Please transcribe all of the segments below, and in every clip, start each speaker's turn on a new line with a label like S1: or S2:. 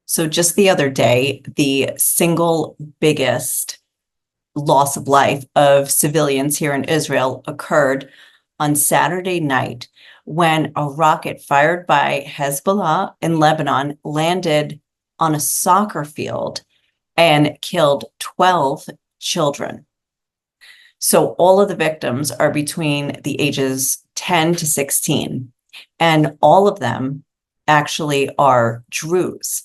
S1: So just the other day, the single biggest loss of life of civilians here in Israel occurred on Saturday night when a rocket fired by Hezbollah in Lebanon landed on a soccer field and killed 12 children. So all of the victims are between the ages 10 to 16, and all of them actually are Druze.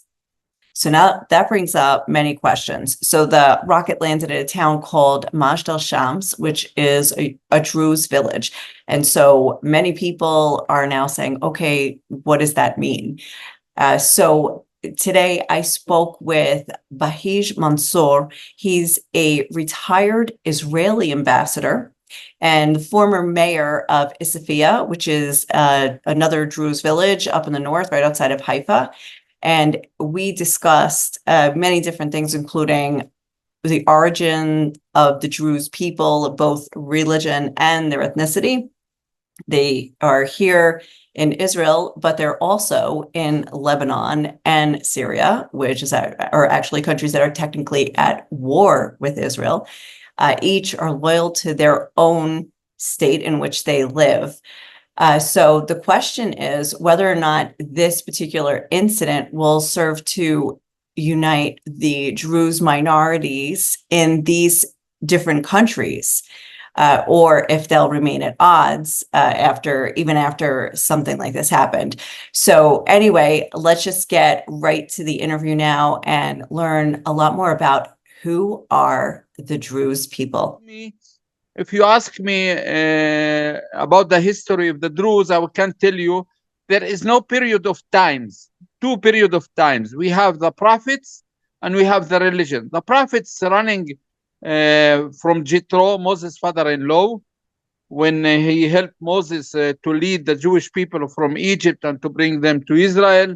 S1: So now that brings up many questions. So the rocket landed at a town called Majd Shams, which is a Druze village. And so many people are now saying, okay, what does that mean? So today I spoke with Bahij Masour. He's a retired Israeli ambassador and former mayor of Isifiye, which is another Druze village up in the north, right outside of Haifa. And we discussed many different things, including the origin of the Druze people, both religion and their ethnicity. They are here in Israel, but they're also in Lebanon and Syria, which are actually countries that are technically at war with Israel. Each are loyal to their own state in which they live. So the question is whether or not this particular incident will serve to unite the Druze minorities in these different countries, or if they'll remain at odds even after something like this happened. So anyway, let's just get right to the interview now and learn a lot more about who are the Druze people.
S2: If you ask me about the history of the Druze, I can tell you there is no period of times, two period of times. We have the prophets and we have the religion. The prophets running from Jethro, Moses' father-in-law, when he helped Moses to lead the Jewish people from Egypt and to bring them to Israel.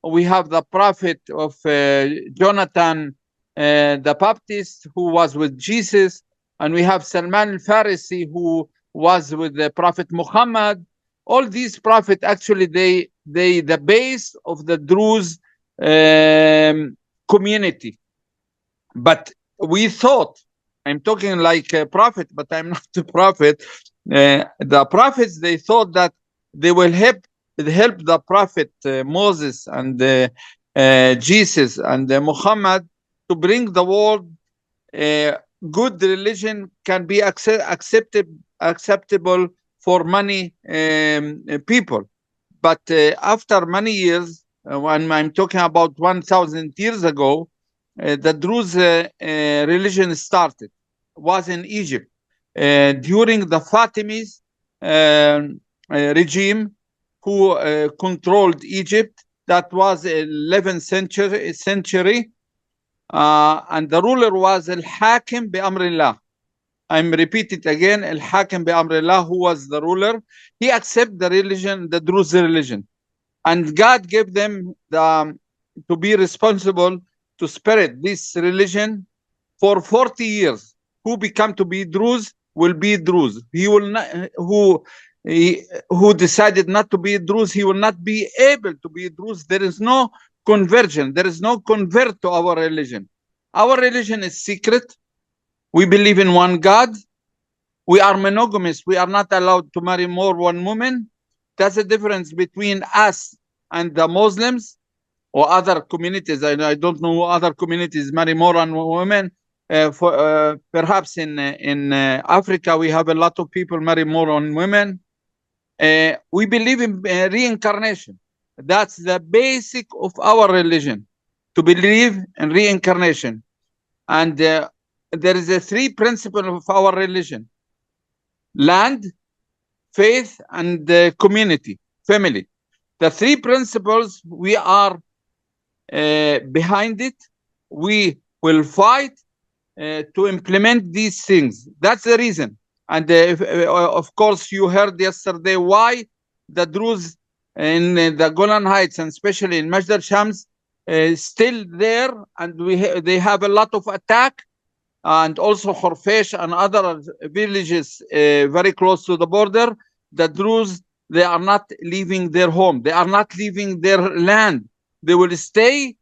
S2: We have the prophet of Jonathan the Baptist, who was with Jesus. And we have Salman al-Farisi, who was with the Prophet Muhammad. All these prophets, actually, they the base of the Druze community. But we thought, I'm talking like a prophet, but I'm not a prophet. The prophets, they thought that they will help the prophet Moses and Jesus and Muhammad to bring the world good religion can be acceptable for many people. But after many years, when I'm talking about 1,000 years ago, the Druze religion started, was in Egypt. During the Fatimids regime, who controlled Egypt, that was 11th century. And the ruler was Al-Hakim bi-Amrillah. I'm repeating it again, Al-Hakim bi-Amrillah, who was the ruler. He accepted the religion, the Druze religion. And God gave them to be responsible to spread this religion for 40 years. Who become to be Druze will be Druze. He will not, who decided not to be Druze, he will not be able to be Druze. There is no conversion. There is no convert to our religion. Our religion is secret. We believe in one God. We are monogamous. We are not allowed to marry more one woman. That's the difference between us and the Muslims or other communities. I don't know other communities marry more than women. Perhaps in Africa, we have a lot of people marry more on women. We believe in reincarnation. That's the basic of our religion, to believe in reincarnation. And there is a three principles of our religion: land, faith, and community, family. The three principles, we are behind it. We will fight to implement these things. That's the reason. And of course, you heard yesterday why the Druze in the Golan Heights, and especially in Majd Shams, still there, and they have a lot of attack, and also Khorfesh and other villages very close to the border. The Druze, they are not leaving their home. They are not leaving their land. They will stay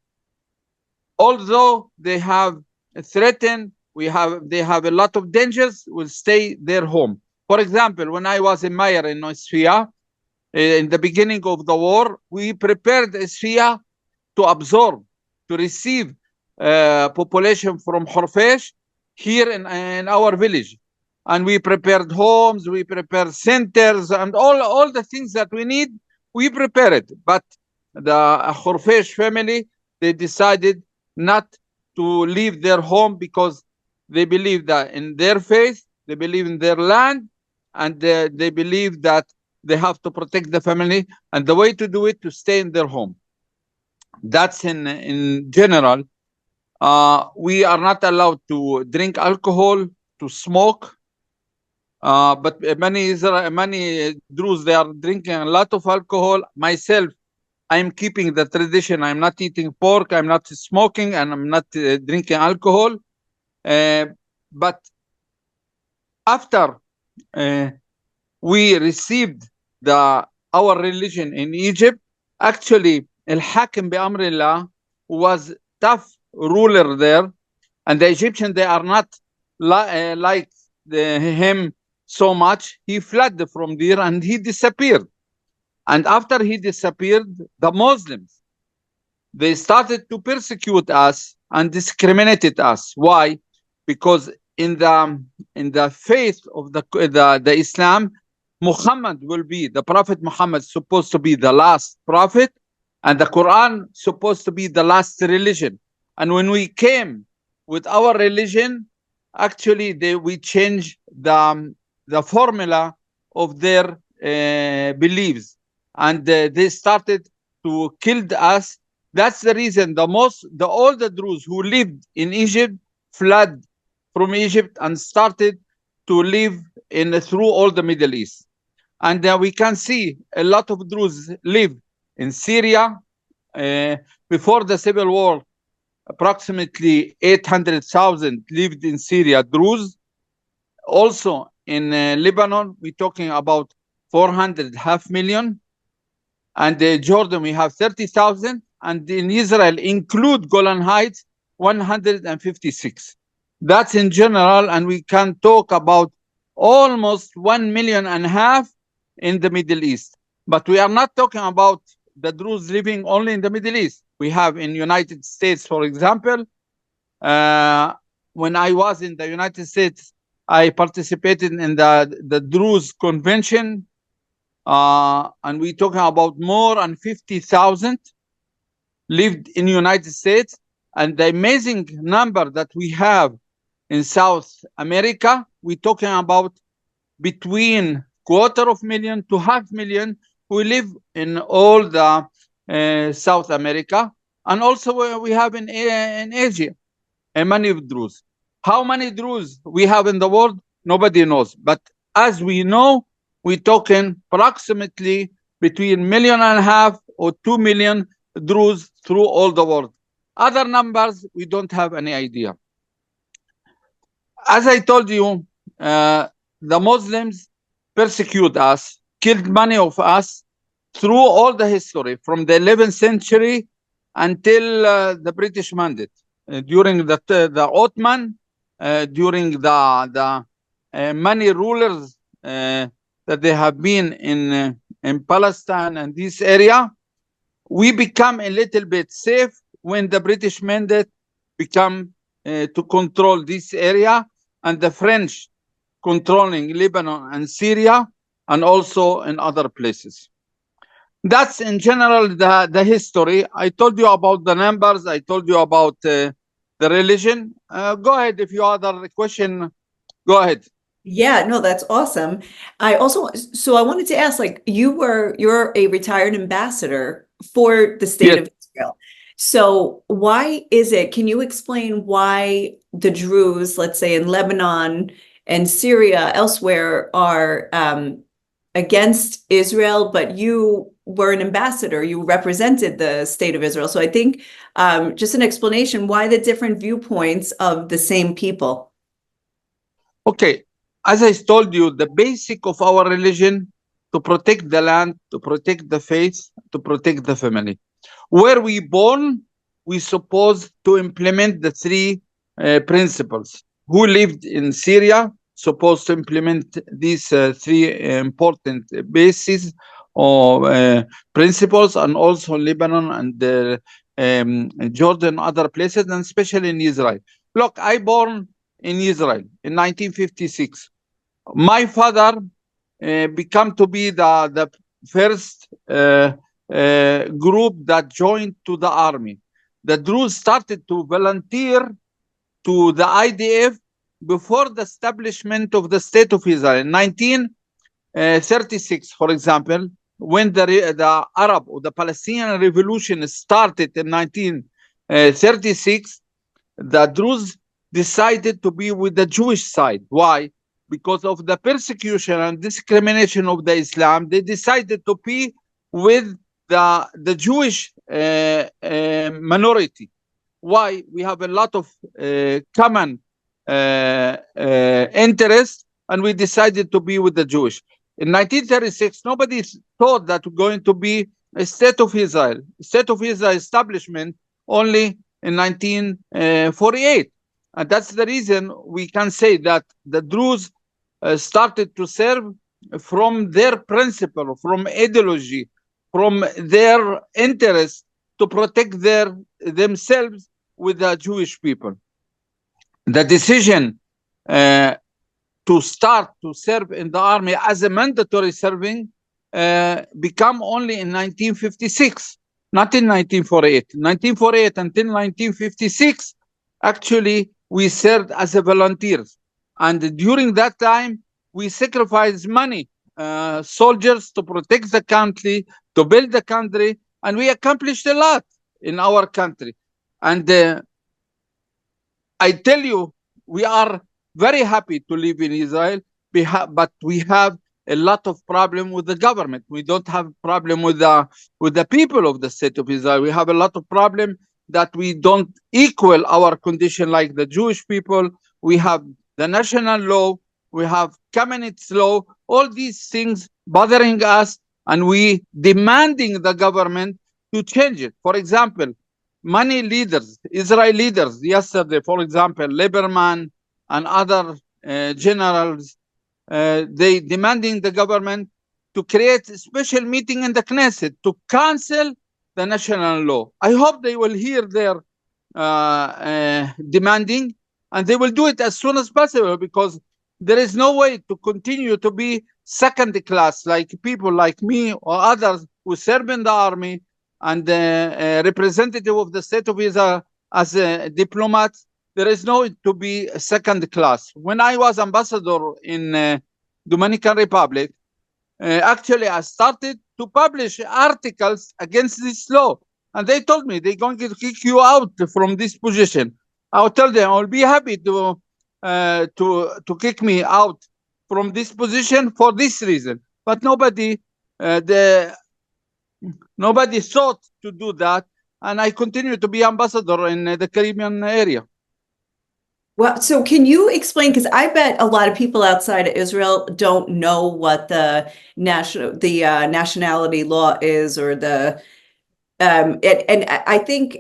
S2: although they have threatened, they have a lot of dangers, will stay their home. For example, when I was a mayor in Isifiye, in the beginning of the war, we prepared Isifiye to absorb, to receive population from Horfesh here in our village. And we prepared homes, we prepared centers, and all the things that we need, we prepared. But the Horfesh family, they decided not to leave their home because they believe that in their faith, they believe in their land, and they believe that they have to protect the family, and the way to do it to stay in their home. That's in general. We are not allowed to drink alcohol, to smoke. But many Druze, they are drinking a lot of alcohol. Myself, I'm keeping the tradition. I'm not eating pork. I'm not smoking, and I'm not drinking alcohol. But after we received our religion in Egypt, actually, Al-Hakim bi-Amrillah was tough ruler there, and the Egyptians, they are not like him so much. He fled from there and he disappeared. And after he disappeared, the Muslims, they started to persecute us and discriminated us. Why? Because in the faith of the Islam, Muhammad will be, the Prophet Muhammad is supposed to be the last prophet, and the Quran supposed to be the last religion. And when we came with our religion, actually we changed the formula of their beliefs, and they started to kill us. That's the reason all the Druze who lived in Egypt fled from Egypt and started to live through all the Middle East. And we can see a lot of Druze live in Syria. Before the civil war, approximately 800,000 lived in Syria, Druze. Also in Lebanon, we're talking about 400, half million. And Jordan, we have 30,000. And in Israel, include Golan Heights, 156. That's in general, and we can talk about almost 1.5 million in the Middle East. But we are not talking about the Druze living only in the Middle East. We have in United States, for example. When I was in the United States, I participated in the Druze convention, and we're talking about more than 50,000 lived in the United States. And the amazing number that we have in South America, we're talking about between 250,000 to 500,000 who live in all the South America. And also we have in Asia, many Druze. How many Druze we have in the world? Nobody knows. But as we know, we're talking approximately between 1.5 million or 2 million Druze through all the world. Other numbers, we don't have any idea. As I told you, the Muslims persecute us, killed many of us through all the history, from the 11th century until the British Mandate, during the Ottoman, during the many rulers that they have been in Palestine and this area. We become a little bit safe when the British Mandate become to control this area, and the French controlling Lebanon and Syria, and also in other places. That's in general the history. I told you about the numbers. I told you about the religion. Go ahead, if you have other question, go ahead.
S1: Yeah, no, that's awesome. I wanted to ask, like, you're a retired ambassador for the state of Israel. So why is it, can you explain why the Druze, let's say in Lebanon and Syria, elsewhere, are against Israel, but you were an ambassador, you represented the state of Israel. So I think just an explanation, why the different viewpoints of the same people?
S2: Okay, as I told you, the basic of our religion, to protect the land, to protect the faith, to protect the family. Where we born, we supposed to implement the three principles. Who lived in Syria supposed to implement these three important bases or principles, and also Lebanon and Jordan, other places, and especially in Israel. Look, I born in Israel in 1956. My father become to be the first group that joined to the army. The Druze started to volunteer to the IDF before the establishment of the State of Israel in 1936, for example, when the Arab or the Palestinian revolution started in 1936, the Druze decided to be with the Jewish side. Why? Because of the persecution and discrimination of the Islam, they decided to be with the Jewish minority. Why? We have a lot of common interest, and we decided to be with the Jewish. In 1936, nobody thought that we're going to be a state of Israel. State of Israel establishment only in 1948. And that's the reason we can say that the Druze started to serve from their principle, from ideology, from their interest to protect themselves with the Jewish people. The decision to start to serve in the army as a mandatory serving become only in 1956, not in 1948. 1948 until 1956, actually, we served as a volunteers. And during that time, we sacrificed money, soldiers to protect the country, to build the country, and we accomplished a lot in our country. And I tell you, we are very happy to live in Israel, but we have a lot of problem with the government. We don't have problem with the people of the state of Israel. We have a lot of problem that we don't equal our condition like the Jewish people. We have the national law, we have communist law, all these things bothering us, and we demanding the government to change it. For example, many leaders, Israeli leaders, yesterday, for example, Lieberman and other generals, they demanding the government to create a special meeting in the Knesset to cancel the national law. I hope they will hear their demanding, and they will do it as soon as possible, because there is no way to continue to be second class, like people like me or others who serve in the army and representative of the state of Israel as a diplomat. There is no to be a second class. When I was ambassador in Dominican Republic, actually I started to publish articles against this law, and they told me they're going to kick you out from this position. I will tell them I will be happy to kick me out from this position for this reason. But nobody thought to do that, and I continue to be ambassador in the Caribbean area.
S1: Well, so can you explain, because I bet a lot of people outside of Israel don't know what the nationality law is, or and I think,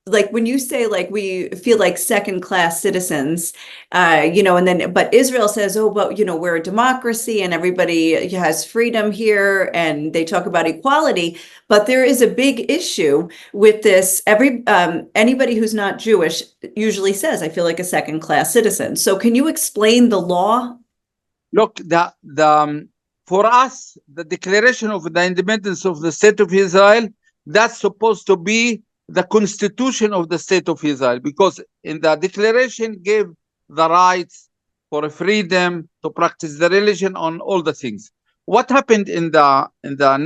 S1: like, when you say, like, we feel like second class citizens, and then, but Israel says, oh, but, we're a democracy and everybody has freedom here, and they talk about equality, but there is a big issue with this. Anybody who's not Jewish usually says, I feel like a second class citizen. So can you explain the law?
S2: Look, for us, the declaration of the independence of the state of Israel, that's supposed to be the constitution of the state of Israel, because in the declaration gave the rights for freedom to practice the religion on all the things. What happened in the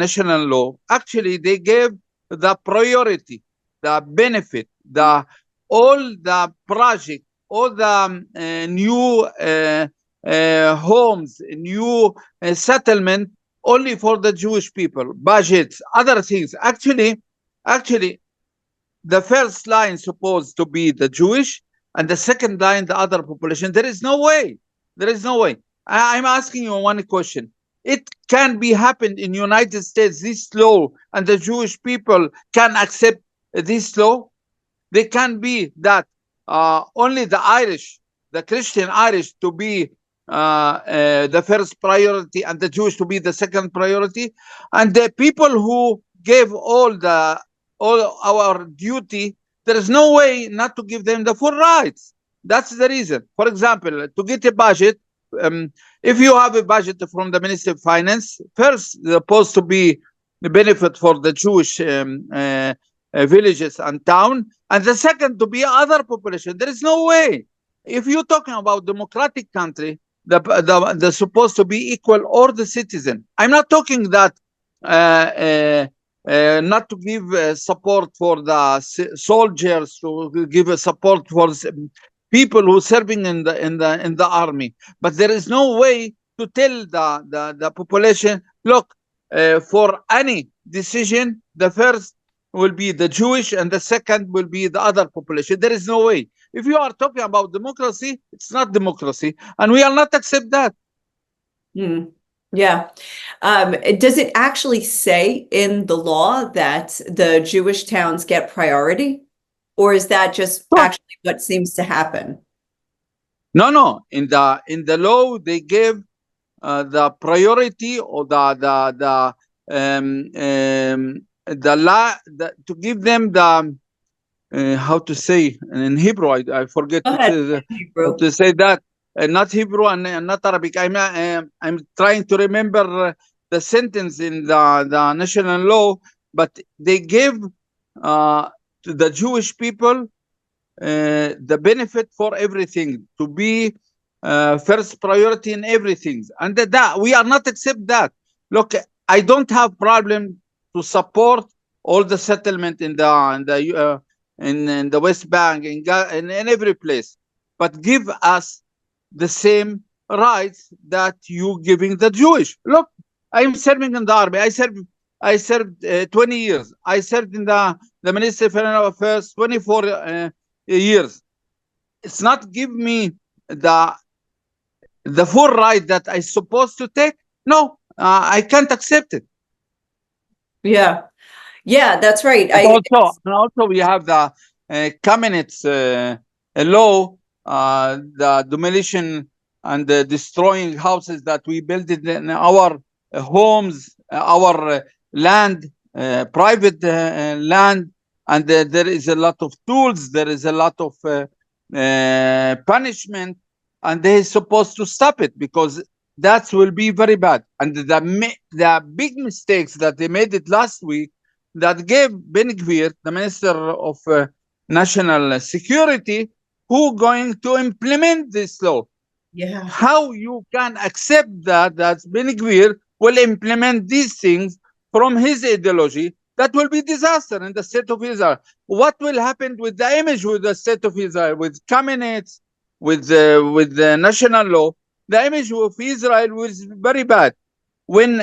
S2: national law? Actually, they gave the priority, the benefit, all the project, all the new homes, new settlement only for the Jewish people, budgets, other things. Actually, the first line supposed to be the Jewish, and the second line the other population. There is no way. I'm asking you one question. It can be happened in United States, this law, and the Jewish people can accept this law. They can be that only the Irish, the Christian Irish, to be the first priority, and the Jewish to be the second priority, and the people who gave all our duty, there is no way not to give them the full rights. That's the reason. For example, to get a budget, if you have a budget from the Ministry of Finance, first supposed to be the benefit for the Jewish villages and town, and the second to be other population. There is no way. If you're talking about democratic country, the supposed to be equal or the citizen. I'm not talking that not to give support for the soldiers, to give a support for people who are serving in the army. But there is no way to tell the population, look, for any decision, the first will be the Jewish and the second will be the other population. There is no way. If you are talking about democracy, it's not democracy, and we will not accept that.
S1: Yeah. Does it actually say in the law that the Jewish towns get priority? Or is that just actually what seems to happen?
S2: No. In the law, they give the priority, or to give them the how to say in Hebrew. I forget to say that. Not Hebrew and not Arabic. I'm trying to remember the sentence in the national law, but they give to the Jewish people the benefit for everything, to be first priority in everything, and that we are not accept that. Look, I don't have problem to support all the settlement in the West Bank, in every place, but give us the same rights that you giving the Jewish. Look, I'm serving in the army. I served 20 years. I served in the Ministry of Foreign Affairs 24 years. It's not give me the full right that I supposed to take. No, I can't accept it.
S1: Yeah, that's right.
S2: Also, we have the Kamenetz law, the demolition and the destroying houses that we built in our homes, our land, private land, and there is a lot of tools, there is a lot of punishment, and they're supposed to stop it, because that will be very bad. And the big mistakes that they made it last week, that gave Ben Gvir, the Minister of National Security, who going to implement this law.
S1: Yeah.
S2: How you can accept that Ben Gvir will implement these things from his ideology? That will be disaster in the state of Israel. What will happen with the image with the state of Israel, with Kamenetz, with the national law? The image of Israel was very bad. When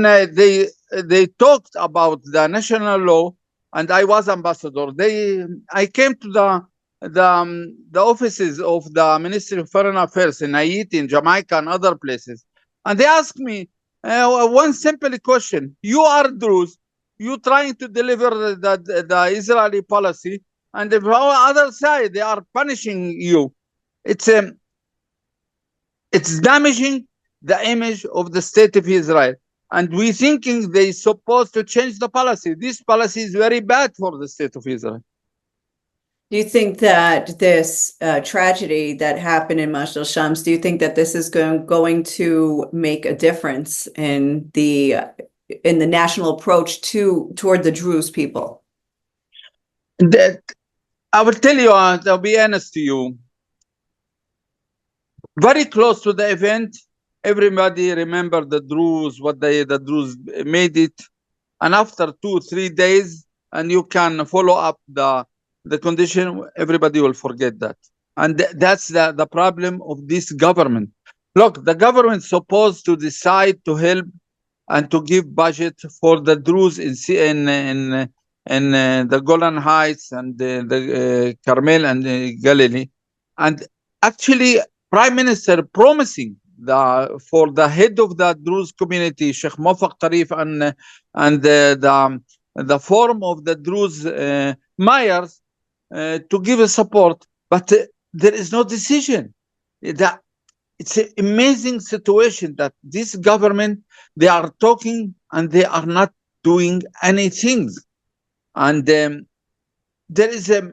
S2: they talked about the national law, and I was ambassador, I came to the offices of the Ministry of Foreign Affairs in Haiti, in Jamaica, and other places, and they asked me one simple question: you are Druze, you trying to deliver the Israeli policy, and the other side they are punishing you. It's damaging the image of the state of Israel, and we thinking they supposed to change the policy. This policy is very bad for the state of Israel.
S1: Do you think that this tragedy that happened in Mashal Shams, do you think that this is going to make a difference in the national approach toward the Druze people?
S2: That I will tell you, I'll be honest to you. Very close to the event, everybody remember the Druze, the Druze made it, and after 2-3 days, and you can follow up the condition, everybody will forget that. And that's the problem of this government. Look, the government is supposed to decide to help and to give budget for the Druze in the Golan Heights and the Carmel and the Galilee. And actually, Prime Minister promising for the head of the Druze community, Sheikh Mawfaq Tarif, and the form of the Druze Myers to give a support, but there is no decision. That it's an amazing situation that this government, they are talking and they are not doing anything. And there is a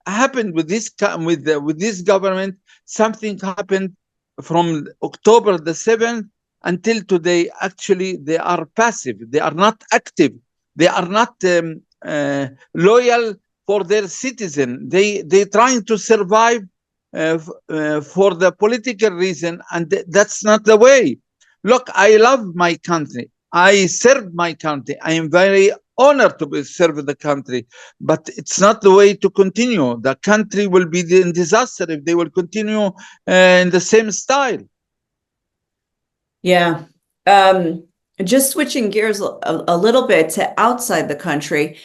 S2: happened with this with this government. Something happened from October the 7th until today. Actually, they are passive. They are not active. They are not loyal for their citizen. They trying to survive for the political reason, and that's not the way. Look, I love my country. I served my country. I am very honored to serve the country, but it's not the way to continue. The country will be in disaster if they will continue in the same style.
S1: Yeah. Just switching gears a little bit to outside the country,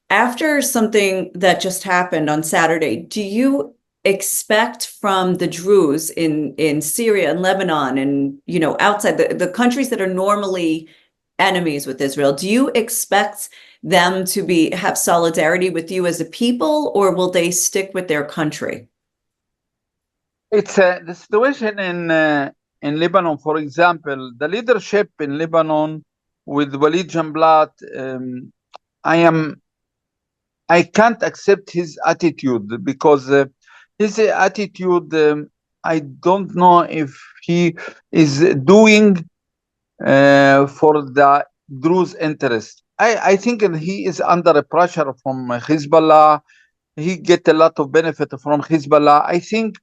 S1: after something that just happened on Saturday, do you expect from the Druze in Syria and Lebanon and, you know, outside the countries that are normally enemies with Israel, do you expect them to have solidarity with you as a people, or will they stick with their country?
S2: It's the situation in Lebanon, for example, the leadership in Lebanon with Walid Jumblat. I can't accept his attitude because his attitude. I don't know if he is doing for the Druze interest. I think he is under pressure from Hezbollah. He get a lot of benefit from Hezbollah. I think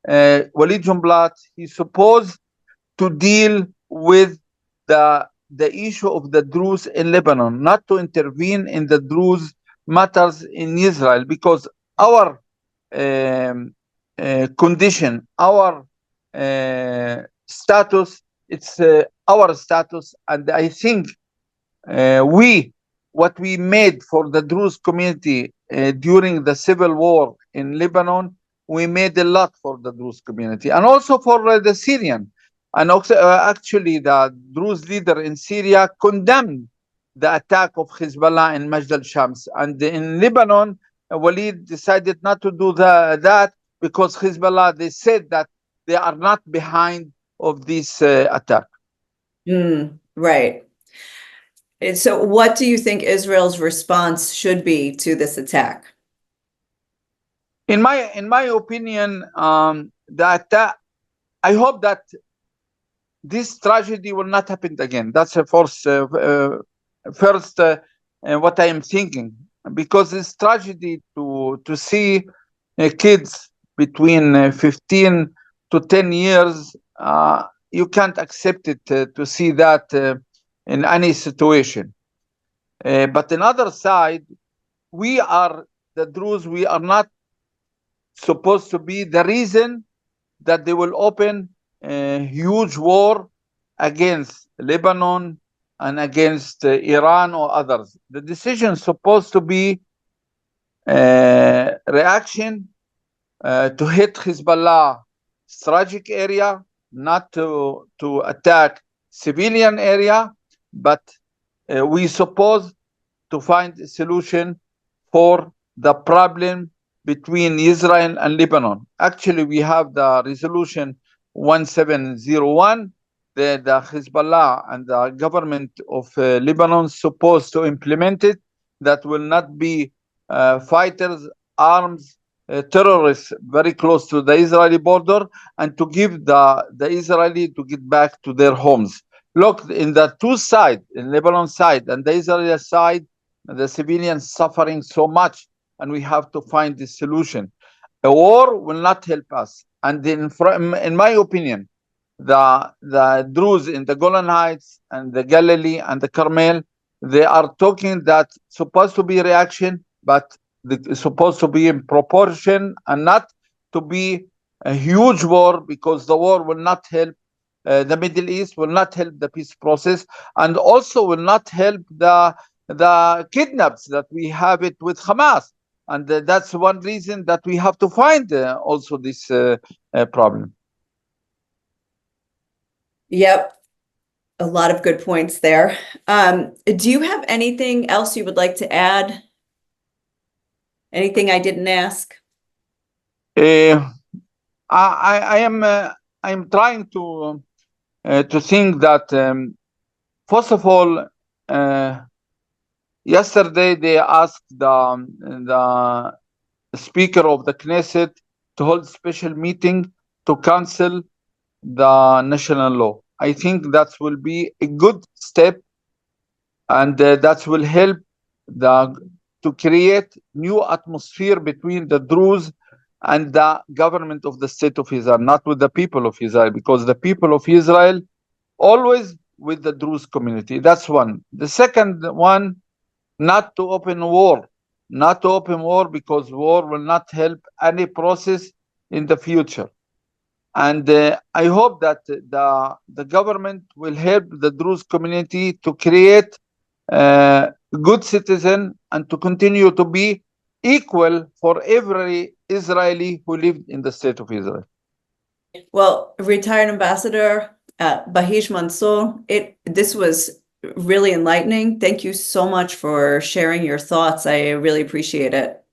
S2: Walid Jumblat, he's supposed to deal with the issue of the Druze in Lebanon, not to intervene in the Druze matters in Israel, because our condition, our status, it's our status, and I think what we made for the Druze community during the civil war in Lebanon, we made a lot for the Druze community and also for the Syrian. And also, actually, the Druze leader in Syria condemned the attack of Hezbollah in Majd al-Shams. And in Lebanon, Walid decided not to do that because Hezbollah, they said that they are not behind of this attack.
S1: Right. And so what do you think Israel's response should be to this attack?
S2: In my opinion, the attack, I hope that this tragedy will not happen again. That's the first what I am thinking, because it's tragedy to see kids between 15 to 10 years. You can't accept it to see that in any situation. But on the other side, we are the Druze. We are not supposed to be the reason that they will open a huge war against Lebanon and against Iran or others. The decision is supposed to be reaction to hit Hezbollah strategic area, not to attack civilian area, but we supposed to find a solution for the problem between Israel and Lebanon. Actually, we have the resolution 1701. The Hezbollah and the government of Lebanon supposed to implement it. That will not be fighters, arms, terrorists very close to the Israeli border, and to give the Israeli to get back to their homes. Look, in the two sides, in Lebanon side and the Israeli side, the civilians suffering so much, and we have to find the solution. A war will not help us. And in my opinion, the Druze in the Golan Heights and the Galilee and the Carmel, they are talking that supposed to be reaction, but it's supposed to be in proportion and not to be a huge war, because the war will not help the Middle East, will not help the peace process, and also will not help the kidnaps that we have it with Hamas. And that's one reason that we have to find also this problem.
S1: Yep. A lot of good points there. Do you have anything else you would like to add? Anything I didn't ask?
S2: I'm trying to think that first of all, yesterday they asked the Speaker of the Knesset to hold special meeting to cancel the national law. I think that will be a good step, and that will help to create new atmosphere between the Druze and the government of the state of Israel, not with the people of Israel, because the people of Israel always with the Druze community. That's one. The second one, not to open war, because war will not help any process in the future. And I hope that the government will help the Druze community to create good citizen and to continue to be equal for every Israeli who lived in the state of Israel.
S1: Well, retired Ambassador Bahij Masour, this was really enlightening. Thank you so much for sharing your thoughts. I really appreciate it.